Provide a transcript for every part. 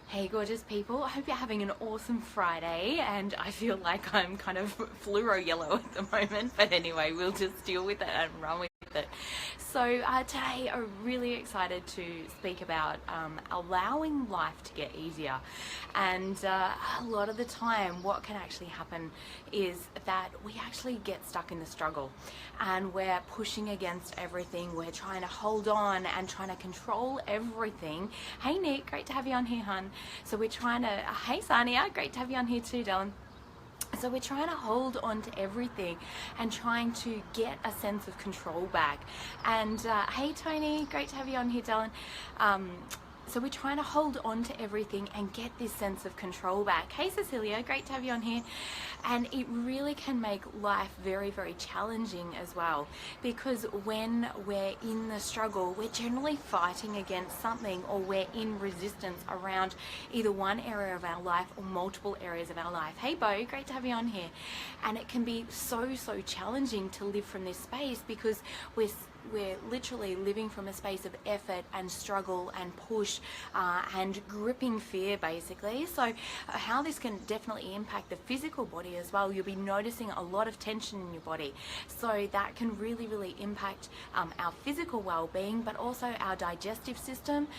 Hey gorgeous people, I hope you're having an awesome Friday, and I feel like I'm kind of fluoro yellow at the moment, but anyway, we'll just deal with it and run with it. So today I'm really excited to speak about allowing life to get easier. And a lot of the time what can actually happen is that we actually get stuck in the struggle and we're pushing against everything. We're trying to hold on and trying to control everything. Hey Nick, great to have you on here, hun. So we're trying to, hey Sania, great to have you on here too, Dylan. So we're trying to hold on to everything and trying to get a sense of control back. And hey Tony, great to have you on here, Dylan. So we're trying to hold on to everything and get this sense of control back. Hey Cecilia, great to have you on here. And it really can make life very, very challenging as well, because when we're in the struggle, we're generally fighting against something, or we're in resistance around either one area of our life or multiple areas of our life. Hey Bo, great to have you on here. And it can be so, so challenging to live from this space, because we're literally living from a space of effort and struggle and push and gripping fear, basically. So how this can definitely impact the physical body as well. You'll be noticing a lot of tension in your body, so that can really, really impact our physical well-being, but also our digestive system.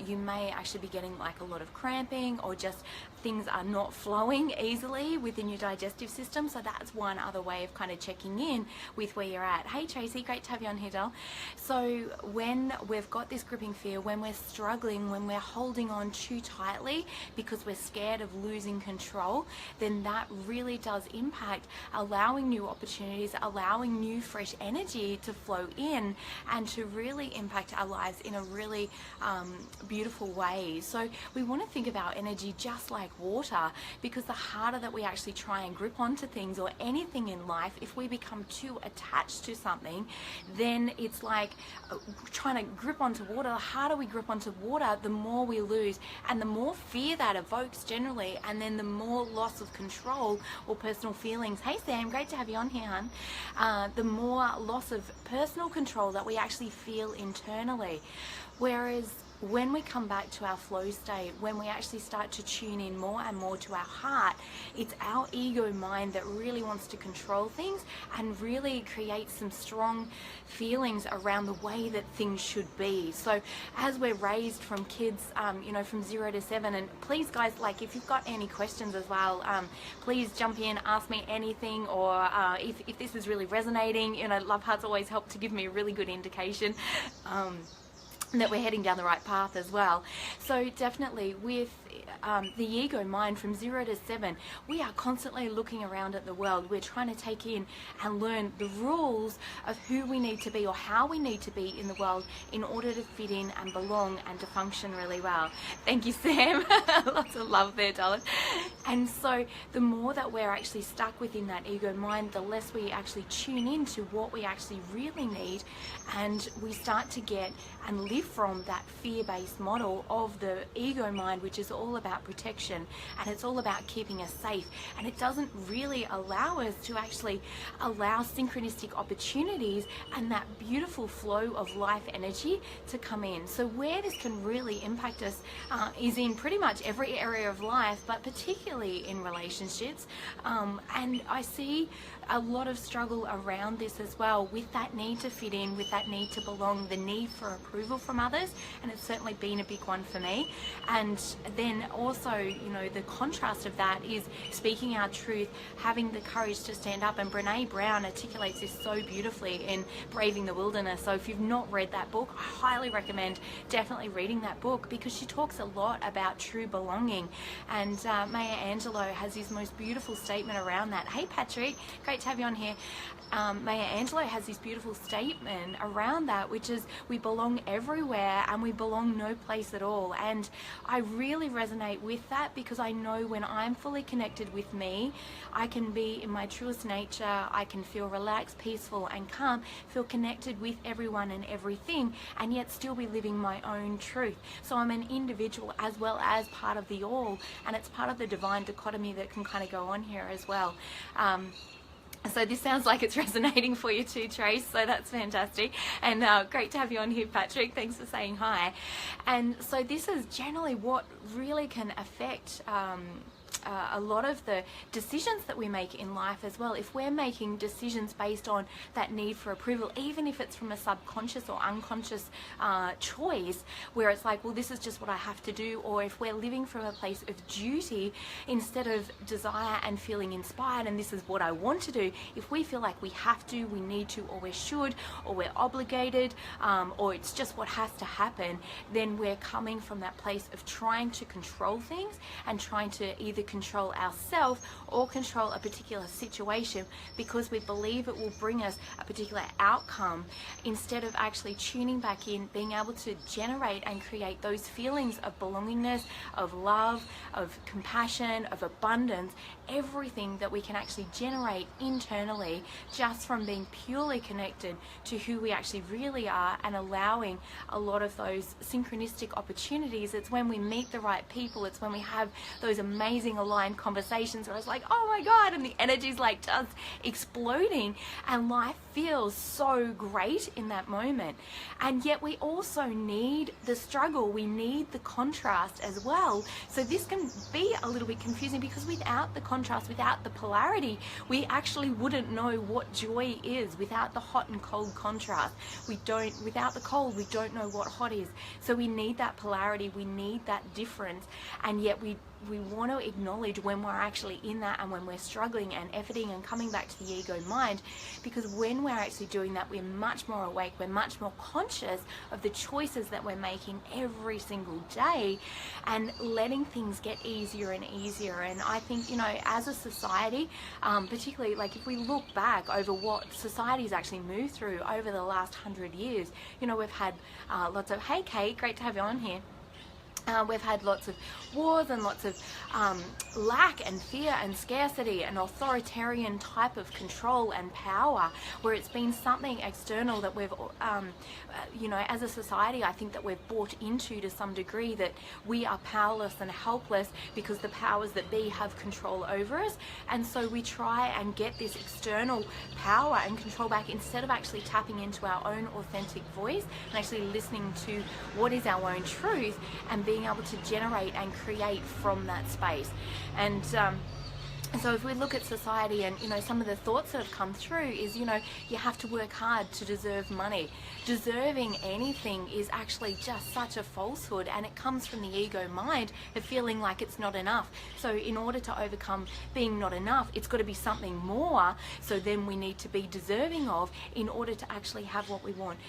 You may actually be getting like a lot of cramping, or just things are not flowing easily within your digestive system. So that's one other way of kind of checking in with where you're at. Hey Tracy, great to have you on here, Del. So when we've got this gripping fear, when we're struggling, when we're holding on too tightly because we're scared of losing control, then that really does impact allowing new opportunities, allowing new fresh energy to flow in and to really impact our lives in a really beautiful way. So we want to think of our energy just like water, because the harder that we actually try and grip onto things or anything in life, if we become too attached to something, then it's like trying to grip onto water. The harder we grip onto water, the more we lose, and the more fear that evokes generally, and then the more loss of control or personal feelings. Hey Sam, great to have you on here, hun. The more loss of personal control that we actually feel internally. Whereas when we come back to our flow state, when we actually start to tune in more and more to our heart, it's our ego mind that really wants to control things and really create some strong feelings around the way that things should be. So as we're raised from kids, from 0 to 7, and please guys, like if you've got any questions as well, please jump in, ask me anything, or if this is really resonating, love hearts always help to give me a really good indication that we're heading down the right path as well. So definitely with the ego mind from 0 to 7, we are constantly looking around at the world. We're trying to take in and learn the rules of who we need to be or how we need to be in the world in order to fit in and belong and to function really well. Thank you, Sam. Lots of love there, darling. And so the more that we're actually stuck within that ego mind, the less we actually tune into what we actually really need, and we start to get and live from that fear-based model of the ego mind, which is all about protection, and it's all about keeping us safe, and it doesn't really allow us to actually allow synchronistic opportunities and that beautiful flow of life energy to come in. So where this can really impact us is in pretty much every area of life, but particularly in relationships, and I see a lot of struggle around this as well, with that need to fit in, with that need to belong, the need for approval from others, and it's certainly been a big one for me. And then also, the contrast of that is speaking our truth, having the courage to stand up, and Brene Brown articulates this so beautifully in Braving the Wilderness. So if you've not read that book, I highly recommend definitely reading that book, because she talks a lot about true belonging. And Maya Angelou has this most beautiful statement around that. Hey Patrick, great to have you on here. Maya Angelou has this beautiful statement around that, which is we belong everywhere and we belong no place at all. And I really resonate with that, because I know when I'm fully connected with me, I can be in my truest nature, I can feel relaxed, peaceful and calm, feel connected with everyone and everything, and yet still be living my own truth. So I'm an individual as well as part of the all, and it's part of the divine dichotomy that can kind of go on here as well. So this sounds like it's resonating for you too, Trace, so that's fantastic. And great to have you on here, Patrick. Thanks for saying hi. And so this is generally what really can affect a lot of the decisions that we make in life as well. If we're making decisions based on that need for approval, even if it's from a subconscious or unconscious choice, where it's like, well, this is just what I have to do, or if we're living from a place of duty instead of desire and feeling inspired, and this is what I want to do, if we feel like we have to, we need to, or we should, or we're obligated, or it's just what has to happen, then we're coming from that place of trying to control things and trying to either control ourselves or control a particular situation because we believe it will bring us a particular outcome, instead of actually tuning back in, being able to generate and create those feelings of belongingness, of love, of compassion, of abundance, everything that we can actually generate internally just from being purely connected to who we actually really are and allowing a lot of those synchronistic opportunities. It's when we meet the right people, it's when we have those amazing aligned conversations where it's like, oh my God, and the energy's like just exploding and life feels so great in that moment. And yet we also need the struggle, we need the contrast as well. So this can be a little bit confusing because without the contrast, without the polarity, we actually wouldn't know what joy is. Without the hot and cold contrast, without the cold, we don't know what hot is. So we need that polarity, we need that difference, and yet we want to acknowledge when we're actually in that and when we're struggling and efforting and coming back to the ego mind, because when we're actually doing that, we're much more awake, we're much more conscious of the choices that we're making every single day and letting things get easier and easier. And I think, as a society, particularly like if we look back over what society's actually moved through over the last 100 years, we've had lots of, hey Kate, great to have you on here. We've had lots of wars and lots of lack and fear and scarcity and authoritarian type of control and power, where it's been something external that we've, as a society, I think that we've bought into to some degree, that we are powerless and helpless because the powers that be have control over us. And so we try and get this external power and control back instead of actually tapping into our own authentic voice and actually listening to what is our own truth and being able to generate and create from that space. And so if we look at society and, some of the thoughts that have come through is, you have to work hard to deserve money. Deserving anything is actually just such a falsehood, and it comes from the ego mind of feeling like it's not enough. So in order to overcome being not enough, it's got to be something more. So then we need to be deserving of in order to actually have what we want.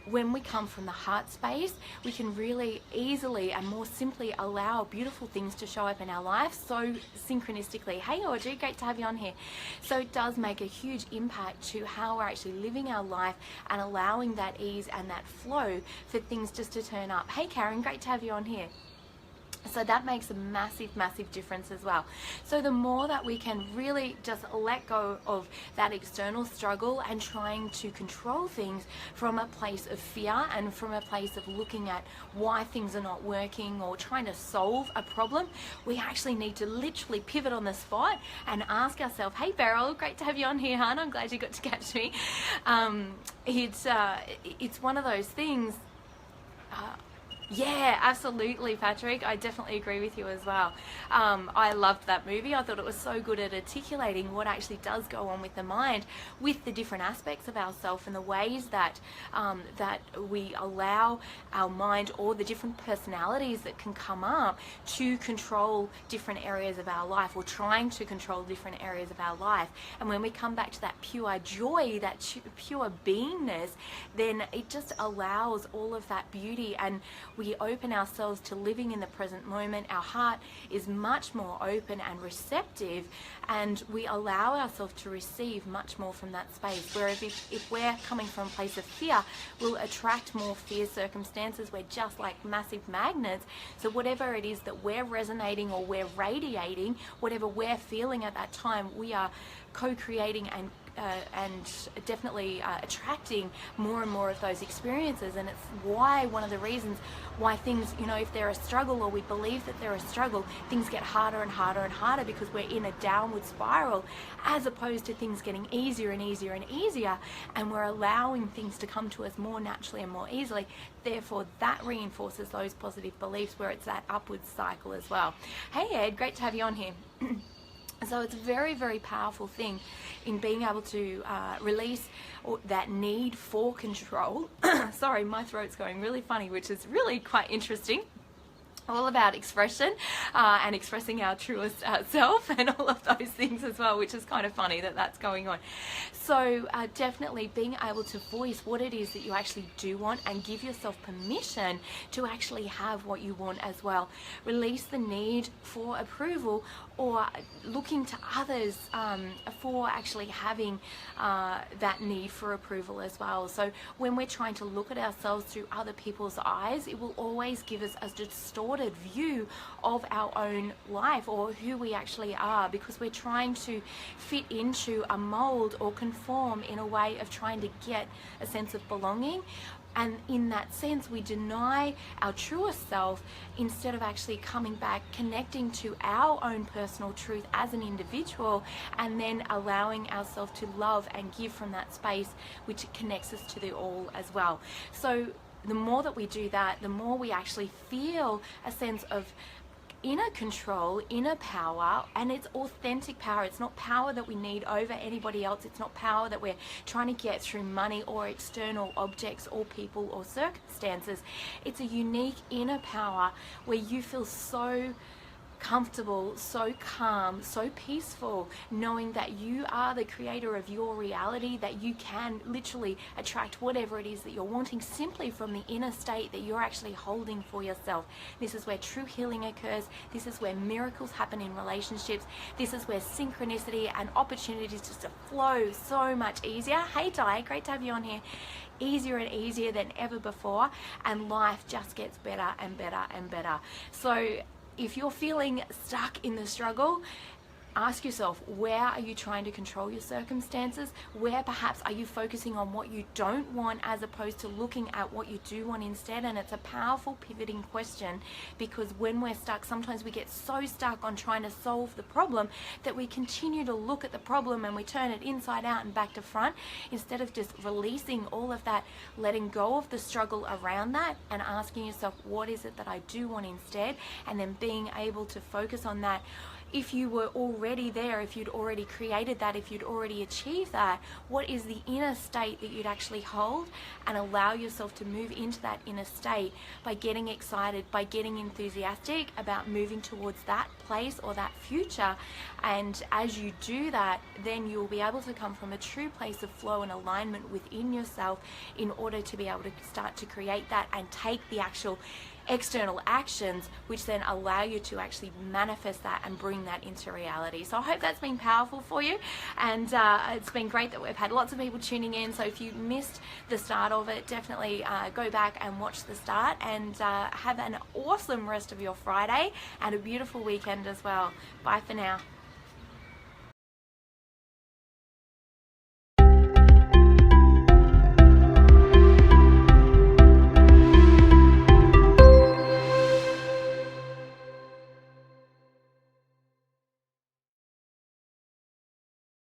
When we come from the heart space, we can really easily and more simply allow beautiful things to show up in our life so synchronistically. Hey Audrey, great to have you on here. So it does make a huge impact to how we're actually living our life and allowing that ease and that flow for things just to turn up. Hey Karen, great to have you on here. So that makes a massive, massive difference as well. So the more that we can really just let go of that external struggle and trying to control things from a place of fear and from a place of looking at why things are not working or trying to solve a problem, we actually need to literally pivot on the spot and ask ourselves, hey Beryl, great to have you on here, hon. I'm glad you got to catch me. It's one of those things. Yeah, absolutely, Patrick. I definitely agree with you as well. I loved that movie. I thought it was so good at articulating what actually does go on with the mind, with the different aspects of ourselves and the ways that that we allow our mind or the different personalities that can come up to control different areas of our life, or trying to control different areas of our life. And when we come back to that pure joy, that pure beingness, then it just allows all of that beauty, and we open ourselves to living in the present moment. Our heart is much more open and receptive, and we allow ourselves to receive much more from that space. Whereas if we're coming from a place of fear, we'll attract more fear circumstances. We're just like massive magnets. So whatever it is that we're resonating or we're radiating, whatever we're feeling at that time, we are co-creating and definitely attracting more and more of those experiences. And it's why one of the reasons why things, you know, if they're a struggle or we believe that they're a struggle, things get harder and harder and harder because we're in a downward spiral, as opposed to things getting easier and easier and easier, and we're allowing things to come to us more naturally and more easily. Therefore, that reinforces those positive beliefs where it's that upward cycle as well. Hey Ed, great to have you on here. So it's a very, very powerful thing in being able to release that need for control. Sorry, my throat's going really funny, which is really quite interesting. All about expression and expressing our truest self and all of those things as well, which is kind of funny that that's going on. So definitely being able to voice what it is that you actually do want and give yourself permission to actually have what you want as well. Release the need for approval or looking to others for actually having that need for approval as well. So when we're trying to look at ourselves through other people's eyes, it will always give us a distorted view of our own life or who we actually are, because we're trying to fit into a mold or conform in a way of trying to get a sense of belonging. And in that sense, we deny our truest self instead of actually coming back, connecting to our own personal truth as an individual, and then allowing ourselves to love and give from that space, which connects us to the all as well. So the more that we do that, the more we actually feel a sense of inner control, inner power, and it's authentic power. It's not power that we need over anybody else. It's not power that we're trying to get through money or external objects or people or circumstances. It's a unique inner power where you feel so comfortable, so calm, so peaceful, knowing that you are the creator of your reality, that you can literally attract whatever it is that you're wanting simply from the inner state that you're actually holding for yourself. This is where true healing occurs. This is where miracles happen in relationships. This is where synchronicity and opportunities just to flow so much easier. Hey Di, great to have you on here. Easier and easier than ever before, and life just gets better and better and better. So if you're feeling stuck in the struggle, ask yourself, where are you trying to control your circumstances? Where perhaps are you focusing on what you don't want as opposed to looking at what you do want instead? And it's a powerful pivoting question, because when we're stuck, sometimes we get so stuck on trying to solve the problem that we continue to look at the problem and we turn it inside out and back to front, instead of just releasing all of that, letting go of the struggle around that and asking yourself, what is it that I do want instead? And then being able to focus on that. If you were already there, if you'd already created that, if you'd already achieved that, what is the inner state that you'd actually hold? And allow yourself to move into that inner state by getting excited, by getting enthusiastic about moving towards that place or that future. And as you do that, then you'll be able to come from a true place of flow and alignment within yourself in order to be able to start to create that and take the actual external actions, which then allow you to actually manifest that and bring that into reality. So I hope that's been powerful for you, and it's been great that we've had lots of people tuning in. So if you missed the start of it, definitely go back and watch the start, and have an awesome rest of your Friday and a beautiful weekend as well. Bye for now.